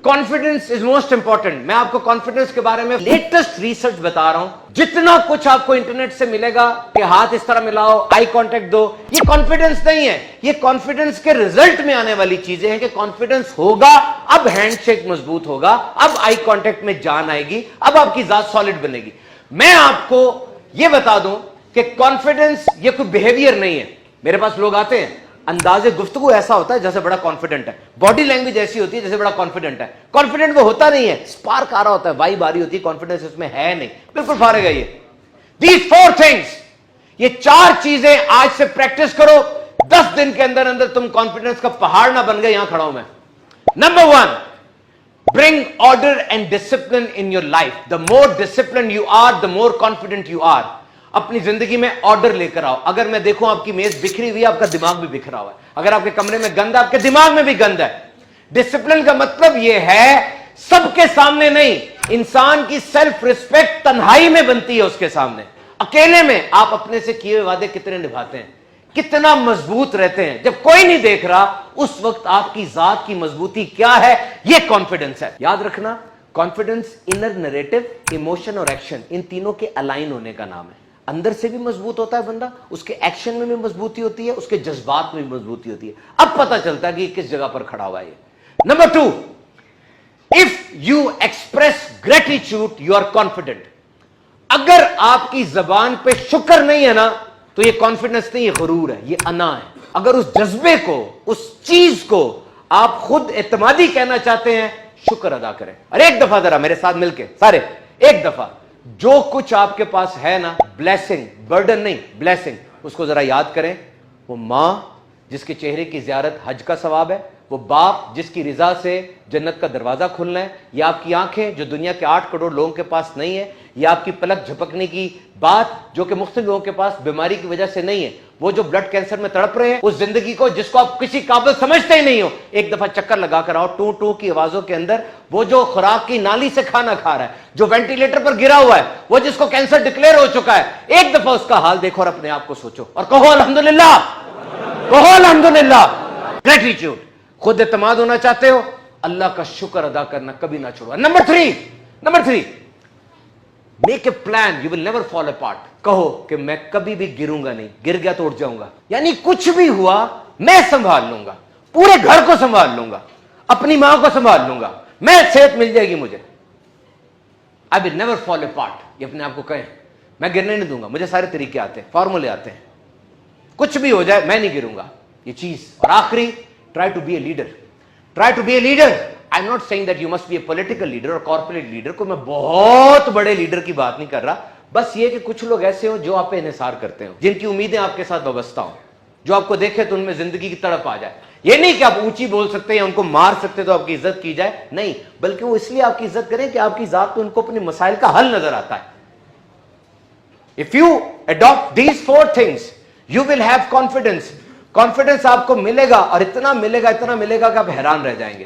Confidence is most important. मैं आपको confidence के बारे में लेटेस्ट रिसर्च बता रहा हूं। जितना कुछ आपको इंटरनेट से मिलेगा कि हाथ इस तरह मिलाओ, आई कांटेक्ट दो, ये कॉन्फिडेंस नहीं है। ये कॉन्फिडेंस के रिजल्ट में आने वाली चीजें हैं कि कॉन्फिडेंस होगा, अब हैंडशेक मजबूत होगा, अब आई कांटेक्ट में जान आएगी, अब आपकी जात सॉलिड बनेगी। मैं आपको यह बता दूं कि कॉन्फिडेंस ये कोई बिहेवियर नहीं है। मेरे पास लोग आते हैं, अंदाजे गुफ्तगू ऐसा होता है जैसे बड़ा कॉन्फिडेंट है, बॉडी लैंग्वेज ऐसी होती है जैसे बड़ा कॉन्फिडेंट है। कॉन्फिडेंट वो होता नहीं है, स्पार्क आ रहा होता है, वाइब आ रही होती है, कॉन्फिडेंस इसमें है नहीं, बिल्कुल फारिग है ये। दीज 4 थिंग्स, ये 4 चीजें आज से प्रैक्टिस करो। 10 दिन के अंदर अंदर तुम कॉन्फिडेंस का पहाड़ ना बन गए। यहां खड़ा हूं मैं। Number 1, bring order and discipline in your life. The more disciplined you are, the more confident you are. अपनी जिंदगी में ऑर्डर लेकर आओ। अगर मैं देखूं आपकी मेज बिखरी हुई है, आपका दिमाग भी बिखरा हुआ है। अगर आपके कमरे में गंद है, आपके दिमाग में भी गंद है। डिसिप्लिन का मतलब यह है सबके सामने नहीं, इंसान की सेल्फ रिस्पेक्ट तन्हाई में बनती है उसके सामने। अकेले में आप अपने से किए हुए वादे कितने निभाते हैं, कितना मजबूत रहते हैं। जब कोई नहीं देख रहा, उस वक्त आपकी जात की मजबूती क्या है, यह कॉन्फिडेंस है। याद रखना, कॉन्फिडेंस इनर नैरेटिव, इमोशन और एक्शन, इन तीनों के अलाइन होने का नाम है। अंदर से भी मजबूत होता है बंदा, उसके एक्शन में भी मजबूती होती है, उसके जज्बात में भी मजबूती होती है। अब पता चलता है कि किस जगह पर खड़ा हुआ है। Number 2, if you express gratitude you are confident. अगर आपकी जबान पे शुक्र नहीं है ना, तो ये कॉन्फिडेंस नहीं, ये गुरूर है, ये अना है। अगर उस जज्बे को, उस चीज को आप खुद एतमादी कहना चाहते हैं, शुक्र अदा करें। और एक दफा जरा मेरे साथ मिलके सारे, एक दफा जो कुछ आपके पास है ना, ब्लेसिंग, बर्डन नहीं, ब्लेसिंग, उसको जरा याद करें। वो मां जिसके चेहरे की जियारत हज का सवाब है, वो बाप जिसकी रिजा से जन्नत का दरवाजा खुलना है, या आपकी आंखें जो दुनिया के 8 करोड़ लोगों के पास नहीं है, या आपकी पलक झपकने की बात जो कि मुख्तलिफ लोगों के पास बीमारी की वजह से नहीं है, वो जो ब्लड कैंसर में तड़प रहे हैं, उस जिंदगी को जिसको आप किसी काबिल समझते ही नहीं हो, एक दफा चक्कर लगा कर आओ। टू टू की आवाजों के अंदर वो जो खुराक की नाली से खाना खा रहा है, जो वेंटिलेटर पर गिरा हुआ है, वो जिसको कैंसर डिक्लेयर हो चुका है, एक दफा उसका हाल देखो और अपने आप को सोचो और कहो अल्हम्दुलिल्लाह, कहो अल्हम्दुलिल्लाह। ग्रेटिट्यूड, खुद एतमाद होना चाहते हो, अल्लाह का शुक्र अदा करना कभी ना छोड़ो। Number 3, make a plan, you will never fall apart. कहो कि मैं कभी भी गिरूंगा नहीं, गिर गया तो उठ जाऊंगा, यानी कुछ भी हुआ मैं संभाल लूंगा, पूरे घर को संभाल लूंगा, अपनी मां को संभाल लूंगा, मैं सेहत मिल जाएगी मुझे। I will never fall apart. ये अपने आप को कहें, मैं गिरने नहीं दूंगा, मुझे सारे तरीके आते हैं, फॉर्मूले आते हैं, कुछ भी हो जाए मैं नहीं गिरूंगा, ये चीज। और आखिरी, try to be a leader. Try to be a leader. I am not saying that you must be a political leader और कॉर्पोरेट लीडर। को मैं बहुत बड़े लीडर की बात नहीं कर रहा, बस ये कि कुछ लोग ऐसे हो जो आप पे इन्हिसार करते हो, जिनकी उम्मीदें आपके साथ वाबस्ता हो, जो आपको देखे तो उनमें जिंदगी की तड़प आ जाए। ये नहीं कि आप ऊंची बोल सकते हैं, उनको मार सकते तो आपकी इज्जत की जाए, नहीं, बल्कि वो इसलिए आपकी इज्जत करें कि आपकी जात में उनको अपने मसाइल का हल नजर आता है। If you adopt these 4 things you will have confidence. Confidence आपको मिलेगा और इतना मिलेगा कि आप हैरान रह जाएंगे।